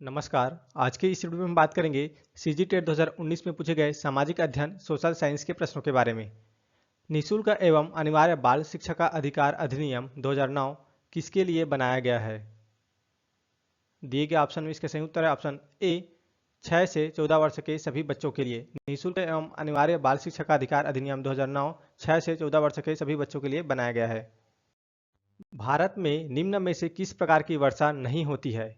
नमस्कार। आज के इस वीडियो में हम बात करेंगे सीजी टेट 2019 में पूछे गए सामाजिक अध्ययन सोशल साइंस के प्रश्नों के बारे में। निःशुल्क एवं अनिवार्य बाल शिक्षा का अधिकार अधिनियम 2009 किसके लिए बनाया गया है? दिए गए ऑप्शन में इसके सही उत्तर है ऑप्शन ए 6 से 14 वर्ष के सभी बच्चों के लिए। निःशुल्क एवं अनिवार्य बाल शिक्षा का अधिकार अधिनियम 2009 6 से 14 वर्ष के सभी बच्चों के लिए बनाया गया है। भारत में निम्न में से किस प्रकार की वर्षा नहीं होती है?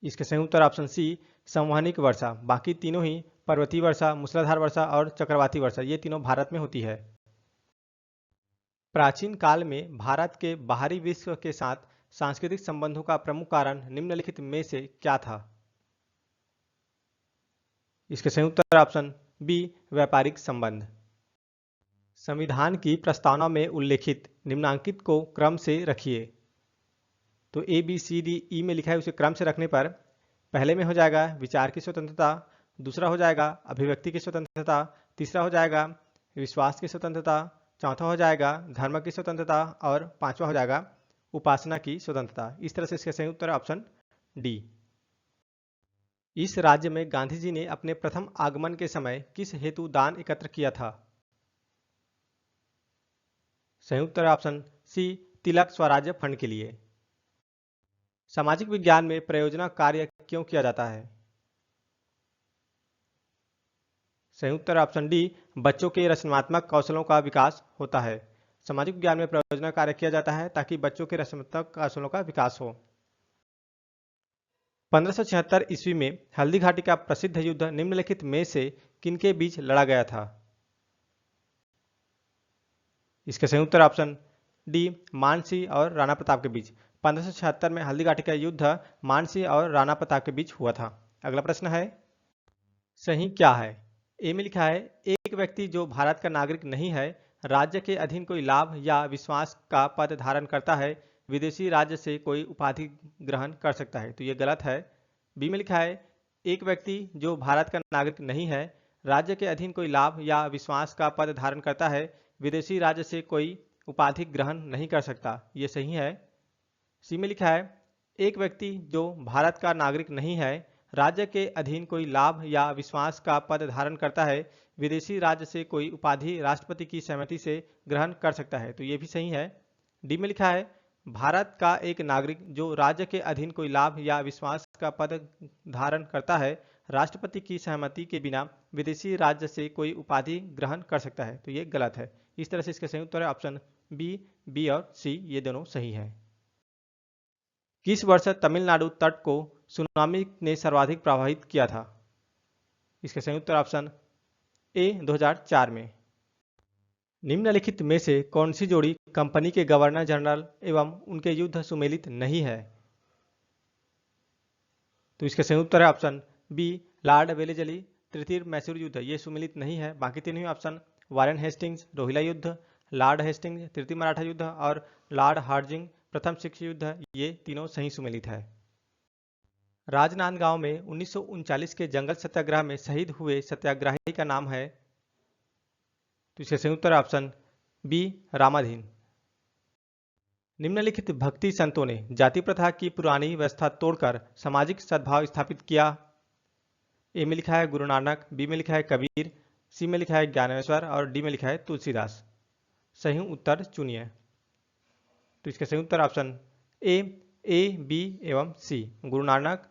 इसके सही उत्तर ऑप्शन सी संवहनिक वर्षा। बाकी तीनों ही पर्वतीय वर्षा, मूसलाधार वर्षा और चक्रवाती वर्षा ये तीनों भारत में होती है। प्राचीन काल में भारत के बाहरी विश्व के साथ सांस्कृतिक संबंधों का प्रमुख कारण निम्नलिखित में से क्या था? इसके सही उत्तर ऑप्शन बी व्यापारिक संबंध। संविधान की प्रस्तावना में उल्लेखित निम्नांकित को क्रम से रखिए। तो ए बी सी डी ई में लिखा है उसे क्रम से रखने पर पहले में हो जाएगा विचार की स्वतंत्रता, दूसरा हो जाएगा अभिव्यक्ति की स्वतंत्रता, तीसरा हो जाएगा विश्वास की स्वतंत्रता, चौथा हो जाएगा धर्म की स्वतंत्रता और पांचवा हो जाएगा उपासना की स्वतंत्रता। इस तरह से इसका सही उत्तर ऑप्शन डी। इस राज्य में गांधी जी ने अपने प्रथम आगमन के समय किस हेतु दान एकत्र किया था? सही उत्तर ऑप्शन सी तिलक स्वराज्य फंड के लिए। सामाजिक विज्ञान में प्रयोजना कार्य क्यों किया जाता है? सही उत्तर ऑप्शन डी बच्चों के रचनात्मक कौशलों का विकास होता है। सामाजिक विज्ञान में प्रयोजना कार्य किया जाता है ताकि बच्चों के रचनात्मक कौशलों का विकास हो। 1576 ईस्वी में हल्दी घाटी का प्रसिद्ध युद्ध निम्नलिखित में से किनके बीच लड़ा गया था? इसके सही उत्तर ऑप्शन डी मानसिंह और राणा प्रताप के बीच। 1576 में हल्दी घाटी का युद्ध मानसिंह और राणा प्रताप के बीच हुआ था। अगला प्रश्न है सही क्या है? ए में लिखा है एक व्यक्ति जो भारत का नागरिक नहीं है, राज्य के अधीन कोई लाभ या विश्वास का पद धारण करता है, विदेशी राज्य से कोई उपाधि ग्रहण कर सकता है। तो ये गलत है। बी में लिखा है एक व्यक्ति जो भारत का नागरिक नहीं है, राज्य के अधीन कोई लाभ या विश्वास का पद धारण करता है, विदेशी राज्य से कोई उपाधि ग्रहण नहीं कर सकता। ये सही है। सी में लिखा है एक व्यक्ति जो भारत का नागरिक नहीं है, राज्य के अधीन कोई लाभ या विश्वास का पद धारण करता है, विदेशी राज्य से कोई उपाधि राष्ट्रपति की सहमति से ग्रहण कर सकता है। तो ये भी सही है। डी में लिखा है भारत का एक नागरिक जो राज्य के अधीन कोई लाभ या विश्वास का पद धारण करता है, राष्ट्रपति की सहमति के बिना विदेशी राज्य से कोई उपाधि ग्रहण कर सकता है। तो ये गलत है। इस तरह से इसका सही उत्तर है ऑप्शन बी, बी और सी ये दोनों सही है। किस वर्ष तमिलनाडु तट को सुनामी ने सर्वाधिक प्रभावित किया था? इसका सही उत्तर ऑप्शन ए 2004 में। निम्नलिखित में से कौन सी जोड़ी कंपनी के गवर्नर जनरल एवं उनके युद्ध सुमेलित नहीं है? तो इसका सही उत्तर है ऑप्शन बी लॉर्ड वेलेजली तृतीय मैसूर युद्ध ये सुमेलित नहीं है। बाकी तीनों ही ऑप्शन वारेन हेस्टिंग्स रोहिला युद्ध, लॉर्ड हेस्टिंग्स तृतीय मराठा युद्ध और लॉर्ड हार्डिंग प्रथम सिख युद्ध ये तीनों सही सुमेलित है। राजनांदगांव में 1939 के जंगल सत्याग्रह में शहीद हुए सत्याग्रही का नाम है? तो इसका सही उत्तर ऑप्शन बी रामाधीन। निम्नलिखित भक्ति संतों ने जाति प्रथा की पुरानी व्यवस्था तोड़कर सामाजिक सद्भाव स्थापित किया। ए में लिखा है गुरु नानक, बी में लिखा है कबीर, सी में लिखा है ज्ञानेश्वर और डी में लिखा है तुलसीदास। सही उत्तर चुनिए। तो इसका सही उत्तर ऑप्शन ए, बी एवं सी गुरु नानक,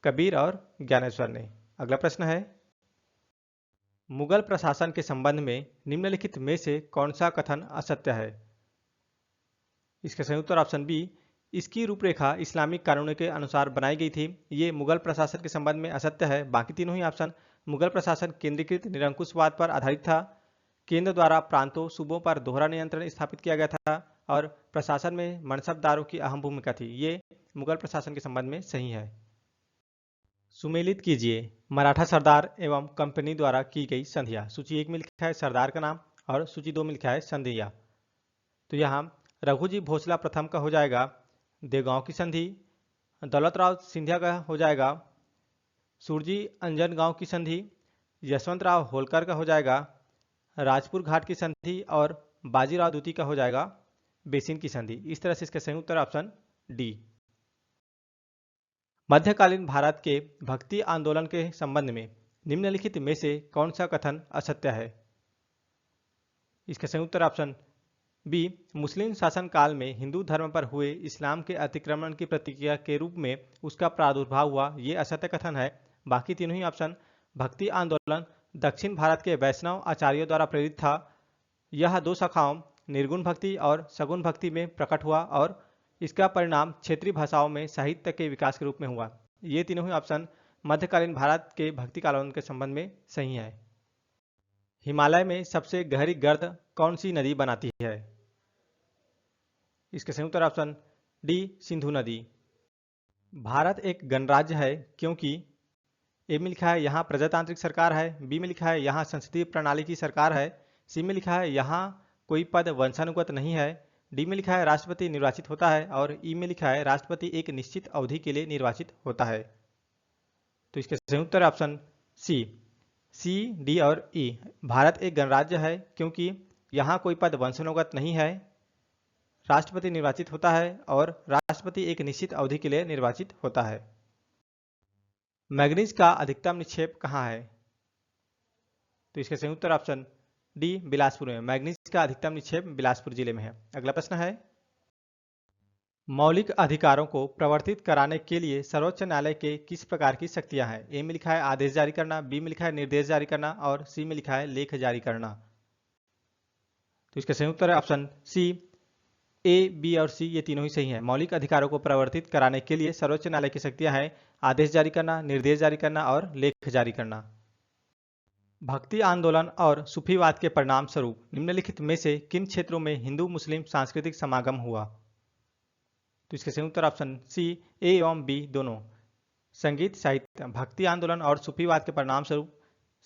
कबीर और ज्ञानेश्वर ने। अगला प्रश्न है मुगल प्रशासन के संबंध में निम्नलिखित में से कौन सा कथन असत्य है? इसका सही उत्तर ऑप्शन बी इसकी रूपरेखा इस्लामिक कानूनों के अनुसार बनाई गई थी। ये मुगल प्रशासन के संबंध में असत्य है। बाकी तीनों ही ऑप्शन मुगल प्रशासन केंद्रीकृत निरंकुशवाद पर आधारित था, केंद्र द्वारा प्रांतों सूबों पर दोहरा नियंत्रण स्थापित किया गया था और प्रशासन में मनसबदारों की अहम भूमिका थी। ये मुगल प्रशासन के संबंध में सही है। सुमेलित कीजिए मराठा सरदार एवं कंपनी द्वारा की गई संधियां। सूची 1 में लिखा है सरदार का नाम और सूची 2 में लिखा है संधियां। तो यहाँ रघुजी भोसला प्रथम का हो जाएगा देवगांव की संधि, दौलतराव सिंधिया का हो जाएगा सुरजी अंजनगांव की संधि, यशवंतराव होलकर का हो जाएगा राजपुर घाट की संधि और बाजीराव द्वितीय का हो जाएगा बेसिन की संधि। इस तरह से इसका सही उत्तर ऑप्शन डी। मध्यकालीन भारत के भक्ति आंदोलन के संबंध में निम्नलिखित में से कौन सा कथन असत्य है? इसका संयुक्त उत्तर ऑप्शन बी, मुस्लिम शासन काल में हिंदू धर्म पर हुए इस्लाम के अतिक्रमण की प्रतिक्रिया के रूप में उसका प्रादुर्भाव हुआ, ये असत्य कथन है। बाकी तीनों ही ऑप्शन, भक्ति आंदोलन दक्षिण भारत के वैष्णव आचार्यों द्वारा प्रेरित था। यह दो शाखाओं निर्गुण भक्ति और सगुण भक्ति में प्रकट हुआ और इसका परिणाम क्षेत्रीय भाषाओं में साहित्य के विकास के रूप में हुआ। ये तीनों ही ऑप्शन मध्यकालीन भारत के भक्ति आंदोलन के संबंध में सही है। हिमालय में सबसे गहरी गर्त कौन सी नदी बनाती है? इसके संयुक्त उत्तर ऑप्शन डी, सिंधु नदी। भारत एक गणराज्य है क्योंकि ए में लिखा है यहाँ प्रजातांत्रिक सरकार है, बी में लिखा है यहाँ संसदीय प्रणाली की सरकार है, सी में लिखा है यहाँ कोई पद वंशानुगत नहीं है, डी में लिखा है राष्ट्रपति निर्वाचित होता है और ई में लिखा है राष्ट्रपति एक निश्चित अवधि के लिए निर्वाचित होता है। तो इसके संयुक्त उत्तर ऑप्शन सी, डी और ई। भारत एक गणराज्य है क्योंकि यहाँ कोई पद वंशानुगत नहीं है, राष्ट्रपति निर्वाचित होता है और राष्ट्रपति एक निश्चित अवधि के लिए निर्वाचित होता है। मैग्नीज का अधिकतम निक्षेप कहाँ है? तो इसका संयुक्त उत्तर ऑप्शन डी, बिलासपुर में। मैग्नीज का अधिकतम निक्षेप बिलासपुर जिले में है। अगला प्रश्न है, मौलिक अधिकारों को प्रवर्तित कराने के लिए सर्वोच्च न्यायालय के किस प्रकार की शक्तियां हैं? ए में लिखा है आदेश जारी करना, बी में लिखा है निर्देश जारी करना और सी में लिखा है लेख जारी करना। तो इसका संयुक्त उत्तर है ऑप्शन सी। ए, बी और सी ये तीनों ही सही हैं। मौलिक अधिकारों को प्रवर्तित कराने के लिए सर्वोच्च न्यायालय की शक्तियां हैं आदेश जारी करना, निर्देश जारी करना और लेख जारी करना। भक्ति आंदोलन और सूफीवाद के परिणाम स्वरूप निम्नलिखित में से किन क्षेत्रों में हिंदू मुस्लिम सांस्कृतिक समागम हुआ? तो इसके संयुक्त उत्तर ऑप्शन सी, ए एवं बी दोनों। संगीत साहित्य, भक्ति आंदोलन और सूफीवाद के परिणाम स्वरूप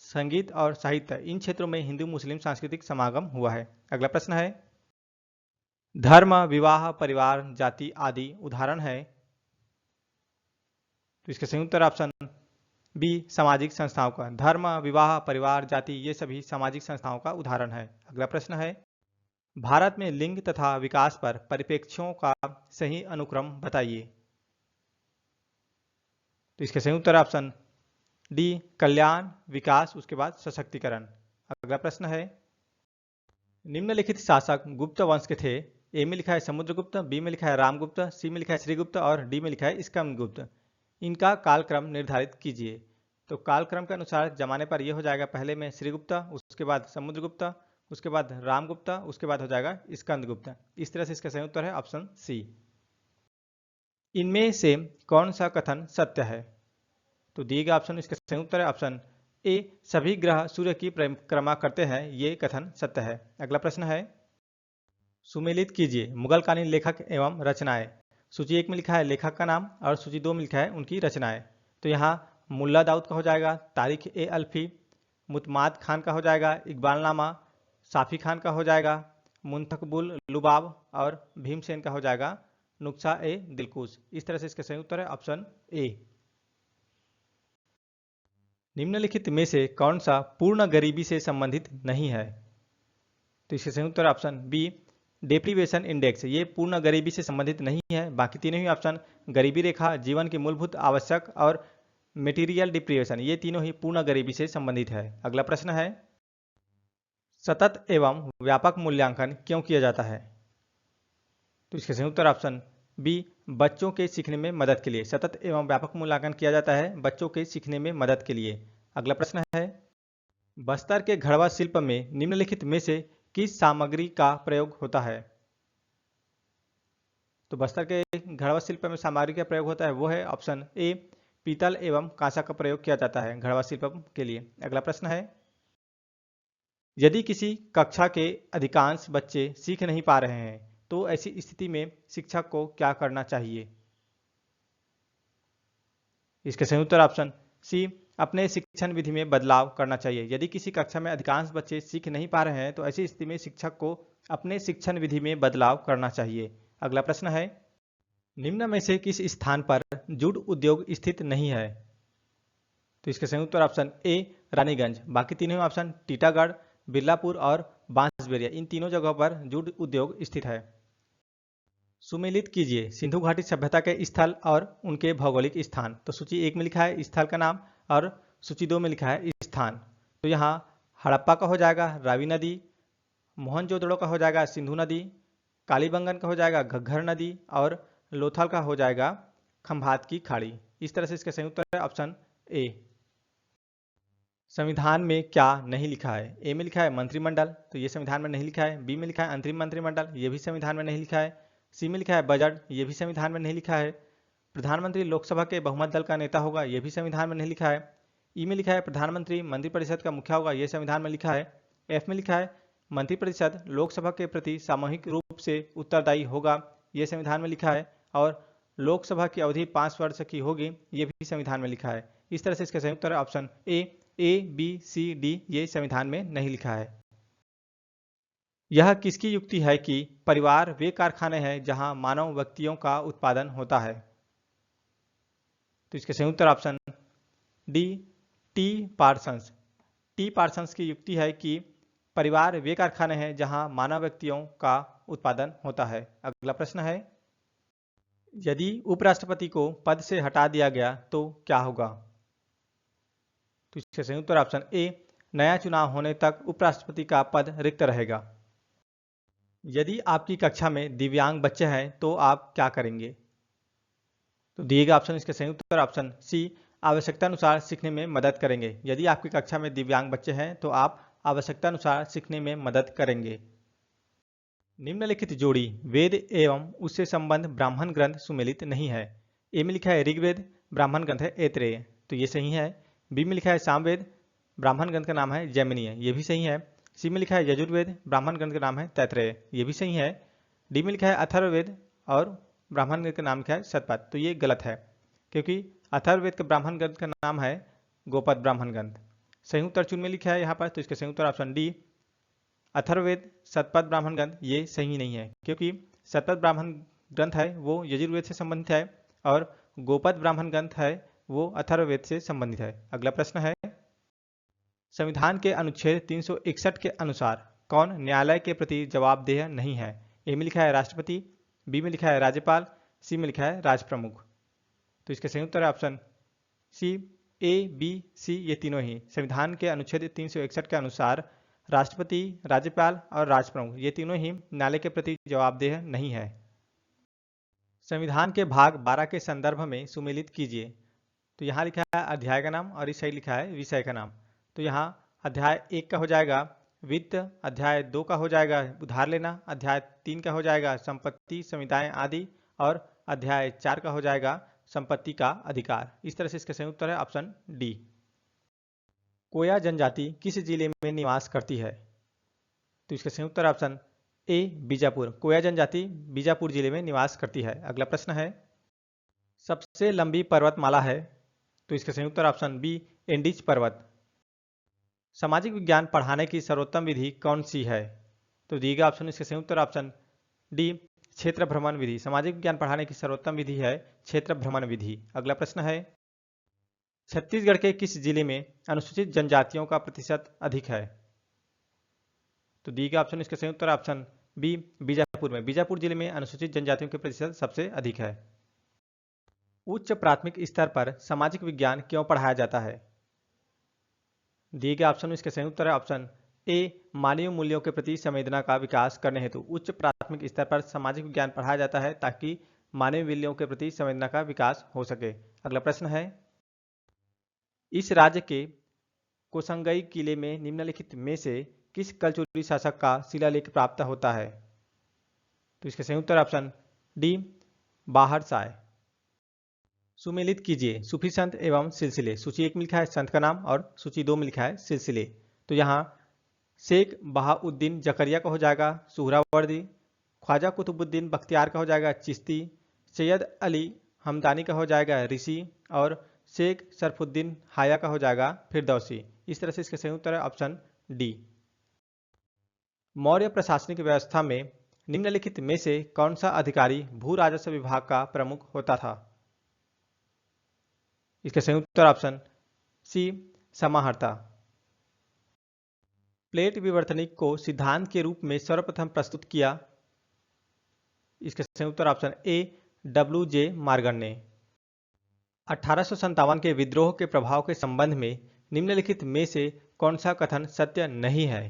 संगीत और साहित्य इन क्षेत्रों में हिंदू मुस्लिम सांस्कृतिक समागम हुआ है। अगला प्रश्न है, धर्म, विवाह, परिवार, जाति आदि उदाहरण है? तो इसके संयुक्त उत्तर ऑप्शन बी, सामाजिक संस्थाओं का। धर्म, विवाह, परिवार, जाति ये सभी सामाजिक संस्थाओं का उदाहरण है। अगला प्रश्न है, भारत में लिंग तथा विकास पर परिप्रेक्ष्यों का सही अनुक्रम बताइए। तो इसके संयुक्त उत्तर ऑप्शन डी, कल्याण, विकास, उसके बाद सशक्तिकरण। अगला प्रश्न है, निम्नलिखित शासक गुप्त वंश के थे? ए में लिखा है समुद्रगुप्त, बी में लिखा है रामगुप्त, सी में लिखा है श्रीगुप्त और डी में लिखा है स्कंदगुप्त। इनका कालक्रम निर्धारित कीजिए। तो कालक्रम के अनुसार जमाने पर यह हो जाएगा, पहले में श्रीगुप्त, उसके बाद समुद्रगुप्त, उसके बाद रामगुप्त, उसके बाद हो जाएगा स्कंदगुप्त। इस तरह से इसका संयुक्त उत्तर है ऑप्शन सी। इनमें से कौन सा कथन सत्य है? तो दिए गए ऑप्शन इसका संयुक्त उत्तर है ऑप्शन ए, सभी ग्रह सूर्य की परिक्रमा करते हैं, ये कथन सत्य है। अगला प्रश्न है, सुमेलित कीजिए मुगलकालीन लेखक एवं रचनाएं। सूची 1 में लिखा है लेखक का नाम और सूची 2 में लिखा है उनकी रचनाएं। तो यहाँ मुल्ला दाऊद का हो जाएगा तारिख ए अल्फी, मुतमाद खान का हो जाएगा इकबालनामा, साफी खान का हो जाएगा मुंतकबुल लुबाब और भीमसेन का हो जाएगा नुक्शा ए दिलकुश। इस तरह से इसका संयुक्त उत्तर है ऑप्शन ए। निम्नलिखित में से कौन सा पूर्ण गरीबी से संबंधित नहीं है? तो इसका संयुक्त उत्तर ऑप्शन बी, डेप्रीवेशन इंडेक्स, ये पूर्ण गरीबी से संबंधित नहीं है। बाकी तीनों ही ऑप्शन गरीबी रेखा, जीवन की मूलभूत आवश्यक और मेटीरियल डिप्रीवेशन ये तीनों ही पूर्ण गरीबी से संबंधित है। अगला प्रश्न है, सतत एवं व्यापक मूल्यांकन क्यों किया जाता है? तो इसका संयुक्त उत्तर ऑप्शन बी, बच्चों के सीखने में मदद के लिए। सतत एवं व्यापक मूल्यांकन किया जाता है बच्चों के सीखने में मदद के लिए। अगला प्रश्न है, बस्तर के घड़वा शिल्प में निम्नलिखित में से किस सामग्री का प्रयोग होता है? तो बस्तर के घड़वा शिल्प में सामग्री का प्रयोग होता है वो है ऑप्शन ए, पीतल एवं कांसा का प्रयोग किया जाता है घड़वा शिल्प के लिए। अगला प्रश्न है, यदि किसी कक्षा के अधिकांश बच्चे सीख नहीं पा रहे हैं तो ऐसी स्थिति में शिक्षक को क्या करना चाहिए? इसके संयुक्त उत्तर ऑप्शन सी, अपने शिक्षण विधि में बदलाव करना चाहिए। यदि किसी कक्षा में अधिकांश बच्चे सीख नहीं पा रहे हैं तो ऐसी स्थिति में शिक्षक को अपने शिक्षण विधि में बदलाव करना चाहिए। अगला प्रश्न है, निम्न में से किस स्थान पर जूट उद्योग स्थित नहीं है? तो इसके संयुक्त उत्तर ऑप्शन ए, रानीगंज। बाकी तीनों ऑप्शन टीटागढ़, बिरलापुर और बांसबेरिया इन तीनों जगहों पर जूट उद्योग स्थित है। सुमेलित कीजिए सिंधु घाटी सभ्यता के स्थल और उनके भौगोलिक स्थान। तो सूची 1 में लिखा है स्थल का नाम और सूची 2 में लिखा है स्थान। तो यहाँ हड़प्पा का हो जाएगा रावी नदी, मोहनजोदड़ो का हो जाएगा सिंधु नदी, कालीबंगन का हो जाएगा घग्घर नदी और लोथल का हो जाएगा खंभात की खाड़ी। इस तरह से इसका संयुक्त उत्तर है ऑप्शन ए। संविधान में क्या नहीं लिखा है? ए में लिखा है मंत्रिमंडल, तो ये संविधान में नहीं लिखा है। बी में लिखा है अंतरिम मंत्रिमंडल, ये भी संविधान में नहीं लिखा है। सी में लिखा है बजट, ये भी संविधान में नहीं लिखा है। प्रधानमंत्री लोकसभा के बहुमत दल का नेता होगा, ये भी संविधान में नहीं लिखा है। ई में लिखा है प्रधानमंत्री मंत्रिपरिषद का मुखिया होगा, ये संविधान में लिखा है। एफ में लिखा है मंत्रिपरिषद लोकसभा के प्रति सामूहिक रूप से उत्तरदायी होगा, ये संविधान में लिखा है। और लोकसभा की अवधि 5 वर्ष की होगी, ये भी संविधान में लिखा है। इस तरह से इसका संयुक्त उत्तर option A B C D ये संविधान में नहीं लिखा है। यह किसकी युक्ति है कि परिवार वे कारखाने हैं जहां मानव व्यक्तियों का उत्पादन होता है? तो इसके संयुक्त उत्तर option D T Parsons. T Parsons की युक्ति है कि परिवार वे कारखाने हैं जहां मानव व्यक्तियों का उत्पादन होता है। अगला प्रश्न है, यदि उपराष्ट्रपति को पद से हटा दिया गया तो क्या होगा? तो इसका संयुक्त उत्तर ऑप्शन ए नया चुनाव होने तक उपराष्ट्रपति का पद रिक्त रहेगा। यदि आपकी कक्षा में दिव्यांग बच्चे हैं तो आप क्या करेंगे? तो दिए गए ऑप्शन इसके संयुक्त उत्तर ऑप्शन सी आवश्यकता अनुसार सीखने में मदद करेंगे। यदि आपकी कक्षा में दिव्यांग बच्चे हैं तो आप आवश्यकता अनुसार सीखने में मदद करेंगे। निम्नलिखित जोड़ी वेद एवं उससे संबंध ब्राह्मण ग्रंथ सुमेलित नहीं है। ए में लिखा है ऋग्वेद, ब्राह्मण ग्रंथ है ऐत्रेय, तो ये सही है। बी में लिखा है सामवेद, ब्राह्मण ग्रंथ का नाम है जैमिनीय, ये भी सही है। सी में लिखा है यजुर्वेद, ब्राह्मण ग्रंथ का नाम है तैत्रेय, ये भी सही है। डी में लिखा है अथर्ववेद और ब्राह्मण ग्रंथ का नाम लिखा है शतपथ, तो ये गलत है क्योंकि अथर्ववेद का ब्राह्मण ग्रंथ का नाम है गोपद ब्राह्मण ग्रंथ। संयुक्त उत्तर चुन में लिखा है यहाँ पर, तो इसका संयुक्त उत्तर ऑप्शन डी अथर्ववेद शतपथ ब्राह्मण ग्रंथ ये सही नहीं है क्योंकि शतपथ ब्राह्मण ग्रंथ है वो यजुर्वेद से संबंधित है और गोपद ब्राह्मण ग्रंथ है वो अथर्ववेद से संबंधित है। अगला प्रश्न है, संविधान के अनुच्छेद 361 के अनुसार कौन न्यायालय के प्रति जवाबदेह नहीं है? ए में लिखा है राष्ट्रपति, बी में लिखा है राज्यपाल, सी में लिखा है राजप्रमुख। तो इसके संयुक्त उत्तर ऑप्शन सी ए बी सी ये तीनों ही संविधान के अनुच्छेद 361 के अनुसार राष्ट्रपति, राज्यपाल और राजप्रमुख ये तीनों ही न्यायालय के प्रति जवाबदेह नहीं है। संविधान के भाग 12 के संदर्भ में सुमेलित कीजिए। तो यहाँ लिखा है अध्याय का नाम और इस साइड लिखा है विषय का नाम। तो यहाँ अध्याय 1 का हो जाएगा वित्त, अध्याय 2 का हो जाएगा उधार लेना, अध्याय 3 का हो जाएगा संपत्ति, संविदाएं आदि और अध्याय 4 का हो जाएगा संपत्ति का अधिकार। इस तरह से इसका संयुक्त उत्तर है ऑप्शन डी। कोया जनजाति किस जिले में निवास करती है? तो इसका संयुक्त उत्तर ऑप्शन ए बीजापुर। कोया जनजाति बीजापुर जिले में निवास करती है। अगला प्रश्न है, सबसे लंबी पर्वतमाला है? तो इसका संयुक्त उत्तर ऑप्शन बी एंडीज पर्वत। सामाजिक विज्ञान पढ़ाने की सर्वोत्तम विधि कौन सी है? तो दिए गए ऑप्शन इसका संयुक्त उत्तर ऑप्शन डी क्षेत्र भ्रमण विधि। सामाजिक विज्ञान पढ़ाने की सर्वोत्तम विधि है क्षेत्र भ्रमण विधि। अगला प्रश्न है, छत्तीसगढ़ के किस जिले में अनुसूचित जनजातियों का प्रतिशत अधिक है? तो दिए गए ऑप्शन इसका संयुक्त उत्तर ऑप्शन बी बीजापुर में। बीजापुर जिले में अनुसूचित जनजातियों के प्रतिशत सबसे अधिक है। उच्च प्राथमिक स्तर पर सामाजिक विज्ञान क्यों पढ़ाया जाता है? दिए गए ऑप्शन इसके संयुक्त उत्तर है ऑप्शन ए मानवीय मूल्यों के प्रति संवेदना का विकास करने हेतु उच्च प्राथमिक स्तर पर सामाजिक विज्ञान पढ़ाया जाता है ताकि मानवीय मूल्यों के प्रति संवेदना का विकास हो सके। अगला प्रश्न है, इस राज्य के कोसंगई किले में निम्नलिखित में से किस कलचुरी शासक का शिलालेख प्राप्त होता है? तो इसके संयुक्त उत्तर ऑप्शन डी बाहरसाय। सुमेलित कीजिए सूफी संत एवं सिलसिले। सूची 1 में लिखा है संत का नाम और सूची 2 में लिखा है सिलसिले। तो यहाँ शेख बहाउद्दीन जकरिया का हो जाएगा सुहरावर्दी, ख्वाजा कुतुबुद्दीन बख्तियार का हो जाएगा चिश्ती, सैयद अली हमदानी का हो जाएगा ऋषि और शेख शरफुद्दीन हाया का हो जाएगा फिरदौसी। इस तरह से इसका संयुक्त उत्तर है ऑप्शन डी। मौर्य प्रशासनिक व्यवस्था में निम्नलिखित में से कौन सा अधिकारी भू राजस्व विभाग का प्रमुख होता था? इसका संयुक्त उत्तर ऑप्शन सी समाहर्ता। प्लेट विवर्तनिक को सिद्धांत के रूप में सर्वप्रथम प्रस्तुत किया? इसका संयुक्त उत्तर ऑप्शन ए WJ मॉर्गन ने। 1857 के विद्रोह के प्रभाव के संबंध में निम्नलिखित में से कौन सा कथन सत्य नहीं है?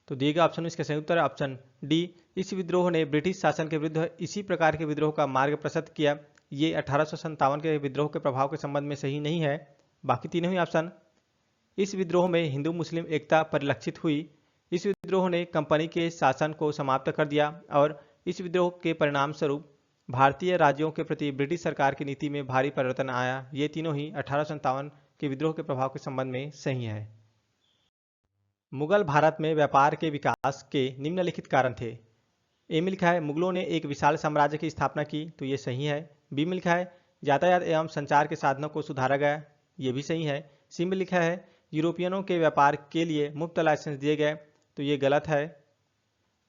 तो दिए गए ऑप्शन इसका संयुक्त उत्तर ऑप्शन डी, इस विद्रोह ने ब्रिटिश शासन के विरुद्ध इसी प्रकार के विद्रोह का मार्ग प्रशस्त किया। ये 1857 के विद्रोह के प्रभाव के संबंध में सही नहीं है। बाकी तीनों ही ऑप्शन। इस विद्रोह में हिंदू मुस्लिम एकता परिलक्षित हुई। इस विद्रोह ने कंपनी के शासन को समाप्त कर दिया और इस विद्रोह के परिणाम स्वरूप भारतीय राज्यों के प्रति ब्रिटिश सरकार की नीति में भारी परिवर्तन आया। ये तीनों ही 1857 के विद्रोह के प्रभाव के संबंध में सही है। मुगल भारत में व्यापार के विकास के निम्नलिखित कारण थे। ए में लिखा है मुगलों ने एक विशाल साम्राज्य की स्थापना की, तो ये सही है। बी में लिखा है यातायात एवं संचार के साधनों को सुधारा गया, ये भी सही है। सी में लिखा है यूरोपियनों के व्यापार के लिए मुफ्त लाइसेंस दिए गए, तो ये गलत है।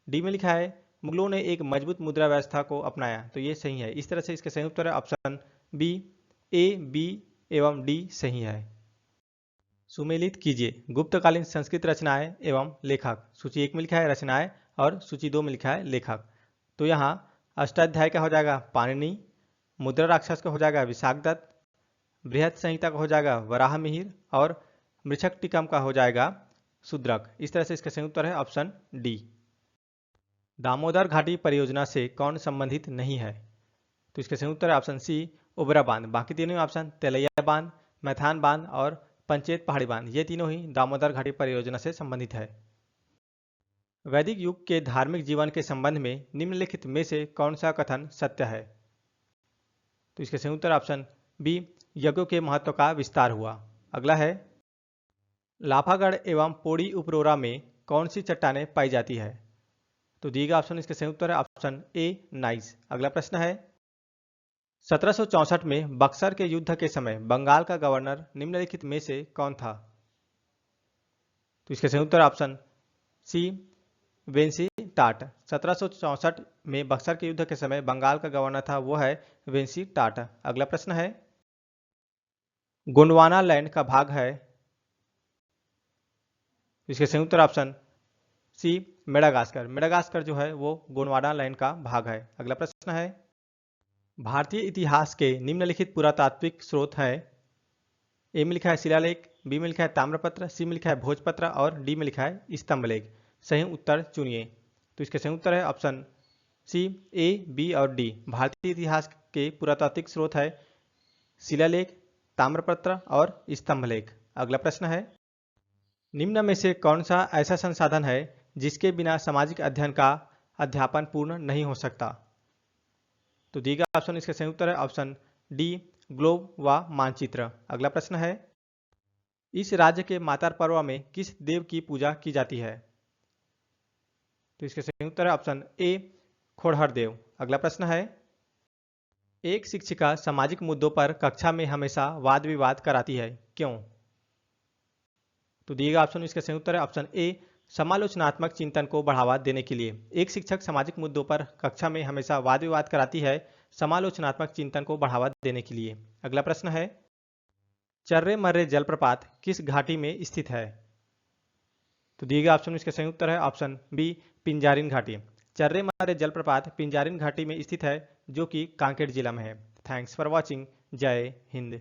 डी में लिखा है मुगलों ने एक मजबूत मुद्रा व्यवस्था को अपनाया, तो ये सही है। इस तरह से इसका संयुक्त उत्तर ऑप्शन बी, ए, बी एवं डी सही है। सुमेलित कीजिए गुप्तकालीन संस्कृत रचनाएं एवं लेखक। सूची 1 में लिखा है रचनाएं और सूची 2 में लिखा है लेखक। तो यहाँ अष्टाध्याय का हो जाएगा पाणिनि, मुद्रा राक्षस का हो जाएगा विशाखदत्त, बृहत संहिता का हो जाएगा वराह मिहिर और मृच्छक टिकम का हो जाएगा शूद्रक। इस तरह से इसका संयुक्त उत्तर है ऑप्शन डी। दामोदर घाटी परियोजना से कौन संबंधित नहीं है? तो इसका संयुक्त उत्तर है ऑप्शन सी ओबरा बांध। बाकी तीनों ऑप्शन तेलैया बांध, मैथान बांध और पंचेत पहाड़ी बांध, ये तीनों ही दामोदर घाटी परियोजना से संबंधित है। वैदिक युग के धार्मिक जीवन के संबंध में निम्नलिखित में से कौन सा कथन सत्य है? तो इसके संयुक्त उत्तर ऑप्शन बी, यज्ञों के महत्व का विस्तार हुआ। अगला है लाफागढ़ एवं पोड़ी उपरोरा में कौन सी चट्टानें पाई जाती है? तो दिए गए ऑप्शन इसके संयुक्त उत्तर है ऑप्शन ए नाइस। अगला प्रश्न है 1764 में बक्सर के युद्ध के समय बंगाल का गवर्नर निम्नलिखित में से कौन था? तो इसके संयुक्त उत्तर ऑप्शन सी वेंसी टाट। 1764 में बक्सर के युद्ध के समय बंगाल का गवर्नर था वो है वेंसी टाट। अगला प्रश्न है गोंडवाना लैंड का भाग है? इसके संयुक्त उत्तर ऑप्शन सी मेडागास्कर। मेडागास्कर जो है वो गोंडवाना लैंड का भाग है। अगला प्रश्न है भारतीय इतिहास के निम्नलिखित पुरातात्विक स्रोत हैं। ए में लिखा है शिलालेख, बी में लिखा है ताम्रपत्र, सी में लिखा है भोजपत्र और डी में लिखा है स्तंभलेख। सही उत्तर चुनिए। तो इसके सही उत्तर है ऑप्शन सी ए, बी और डी। भारतीय इतिहास के पुरातात्विक स्रोत है शिलालेख, ताम्रपत्र और स्तंभलेख। अगला प्रश्न है निम्न में से कौन सा ऐसा संसाधन है जिसके बिना सामाजिक अध्ययन का अध्यापन पूर्ण नहीं हो सकता? तो दिए गए ऑप्शन इसका सही उत्तर है ऑप्शन डी ग्लोब व मानचित्र। अगला प्रश्न है इस राज्य के मातर पर्व में किस देव की पूजा की जाती है? तो इसका सही उत्तर है ऑप्शन ए खोड़हर देव। अगला प्रश्न है एक शिक्षिका सामाजिक मुद्दों पर कक्षा में हमेशा वाद विवाद कराती है, क्यों? तो दिए गए ऑप्शन इसका सही उत्तर है ऑप्शन ए समालोचनात्मक चिंतन को बढ़ावा देने के लिए। एक शिक्षक सामाजिक मुद्दों पर कक्षा में हमेशा वाद विवाद कराती है समालोचनात्मक चिंतन को बढ़ावा देने के लिए। अगला प्रश्न है चर्रे मर्रे जलप्रपात किस घाटी में स्थित है? तो दिए गए ऑप्शन इसका सही उत्तर है ऑप्शन बी पिंजारिन घाटी। चर्रे मर्रे जलप्रपात पिंजारिन घाटी में स्थित है जो कि कांकेर जिला में है। Thanks for watching. जय हिंद।